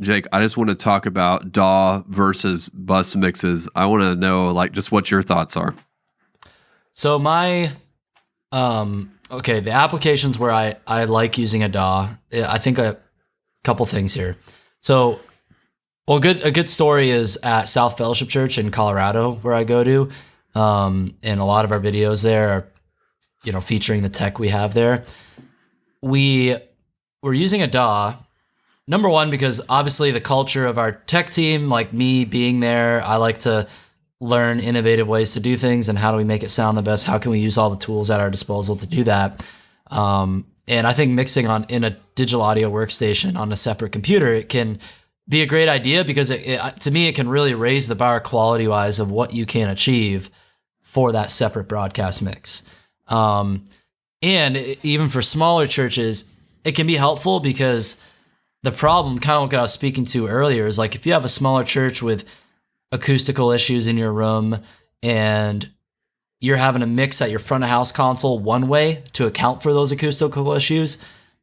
Jake, I just want to talk about DAW versus bus mixes. I want to know, like, just what your thoughts are. So my, the applications where I like using a DAW, I think a couple things here. So, a good story is at South Fellowship Church in Colorado, where I go to, and a lot of our videos there are, featuring the tech we have there. We were using a DAW. Number one, because obviously the culture of our tech team, like me being there, I like to learn innovative ways to do things and how do we make it sound the best? How can we use all the tools at our disposal to do that? And I think mixing in a digital audio workstation on a separate computer, it can be a great idea because to me, it can really raise the bar quality-wise of what you can achieve for that separate broadcast mix. And even for smaller churches, it can be helpful because the problem, kind of what I was speaking to earlier, is like if you have a smaller church with acoustical issues in your room and you're having to mix at your front of house console one way to account for those acoustical issues,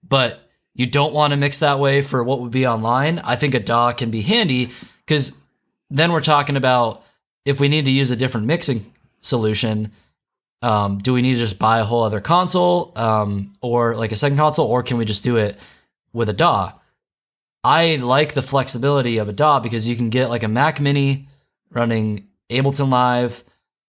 but you don't want to mix that way for what would be online, I think a DAW can be handy because then we're talking about if we need to use a different mixing solution, do we need to just buy a whole other console or like a second console, or can we just do it with a DAW? I like the flexibility of a DAW because you can get like a Mac Mini running Ableton Live.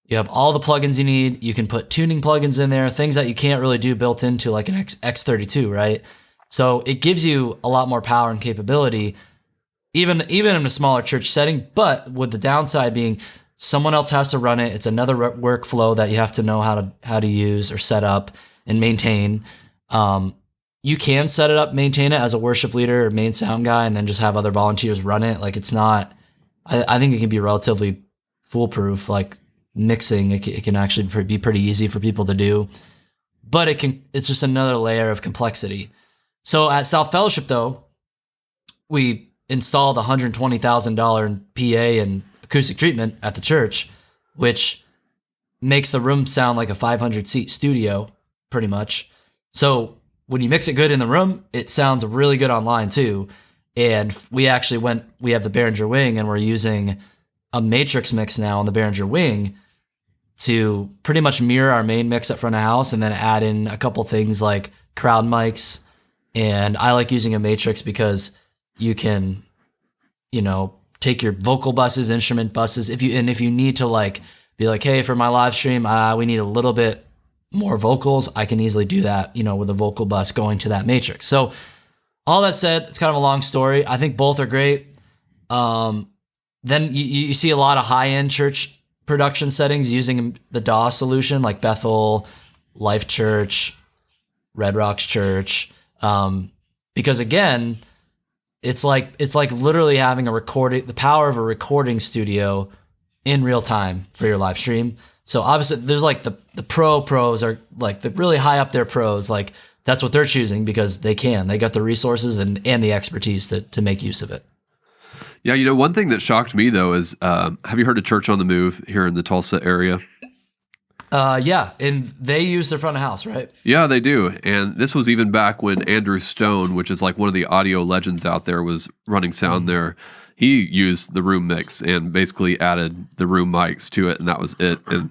You have all the plugins you need. You can put tuning plugins in there, things that you can't really do built into like an X32, right? So it gives you a lot more power and capability, even in a smaller church setting. But with the downside being someone else has to run it. It's another workflow that you have to know how to use or set up and maintain. You can set it up, maintain it as a worship leader or main sound guy, and then just have other volunteers run it. Like it's not, I think it can be relatively foolproof. Like mixing, it can actually be pretty easy for people to do, but it's just another layer of complexity. So at South Fellowship though, we installed a $120,000 PA and acoustic treatment at the church, which makes the room sound like a 500 seat studio pretty much. So when you mix it good in the room, it sounds really good online too. And we have the Behringer Wing, and we're using a matrix mix now on the Behringer Wing to pretty much mirror our main mix at front of house and then add in a couple things like crowd mics. And I like using a matrix because you can, take your vocal buses, instrument buses. If you need to like be like, hey, for my live stream, we need a little bit more vocals, I can easily do that, with a vocal bus going to that matrix. So all that said, it's kind of a long story. I think both are great. Then you see a lot of high-end church production settings using the DAW solution, like Bethel, Life Church, Red Rocks Church, because again, it's like literally having the power of a recording studio in real time for your live stream. So obviously there's like the pros are like the really high up there pros, like that's what they're choosing because they got the resources and the expertise to make use of it. Yeah. One thing that shocked me though is, have you heard of Church on the Move here in the Tulsa area? Yeah. And they use their front of house, right? Yeah, they do. And this was even back when Andrew Stone, which is like one of the audio legends out there, was running sound there. He used the room mix and basically added the room mics to it, and that was it. And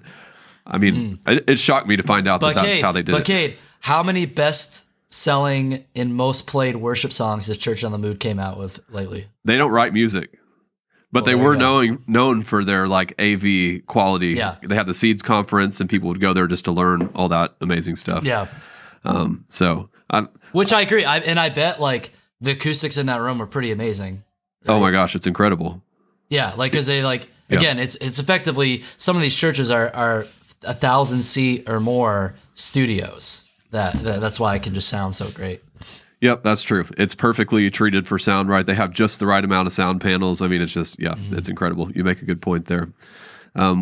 I mean, it shocked me to find out that's how they did it. But Kade, how many best-selling and most played worship songs has Church on the Move came out with lately? They don't write music, but they were known for their like AV quality. Yeah. They had the Seeds conference, and people would go there just to learn all that amazing stuff. Yeah. Which I agree. I bet like the acoustics in that room are pretty amazing. Right? Oh my gosh, it's incredible. Yeah, like because they again, it's effectively some of these churches are 1,000 seat or more studios. That's why it can just sound so great. Yep, that's true. It's perfectly treated for sound, right? They have just the right amount of sound panels. I mean, it's just it's incredible. You make a good point there.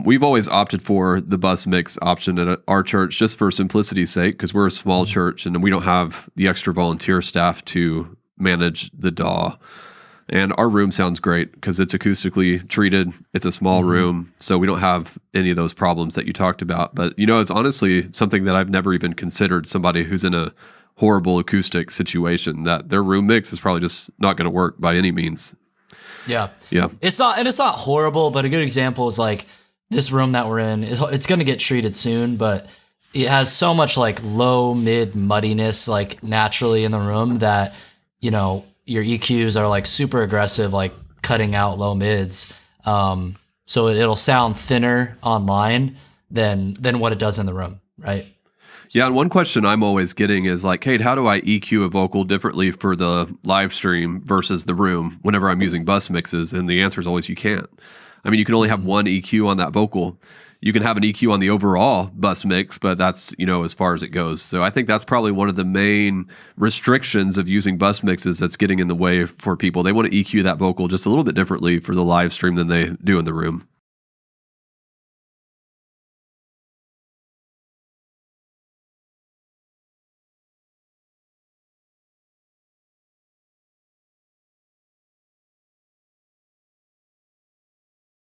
We've always opted for the bus mix option at our church just for simplicity's sake, because we're a small church and we don't have the extra volunteer staff to manage the DAW. And our room sounds great because it's acoustically treated. It's a small room, so we don't have any of those problems that you talked about. But, it's honestly something that I've never even considered, somebody who's in a horrible acoustic situation, that their room mix is probably just not going to work by any means. Yeah. Yeah. It's not horrible, but a good example is like this room that we're in. It's going to get treated soon, but it has so much like low mid muddiness like naturally in the room that, you know, your EQs are like super aggressive, like cutting out low mids. So it'll sound thinner online than what it does in the room, right? Yeah, and one question I'm always getting is like, Kate, how do I EQ a vocal differently for the live stream versus the room whenever I'm using bus mixes? And the answer is always you can't. I mean, you can only have one EQ on that vocal. You can have an EQ on the overall bus mix, but that's, you know, as far as it goes. So I think that's probably one of the main restrictions of using bus mixes that's getting in the way for people. They want to EQ that vocal just a little bit differently for the live stream than they do in the room.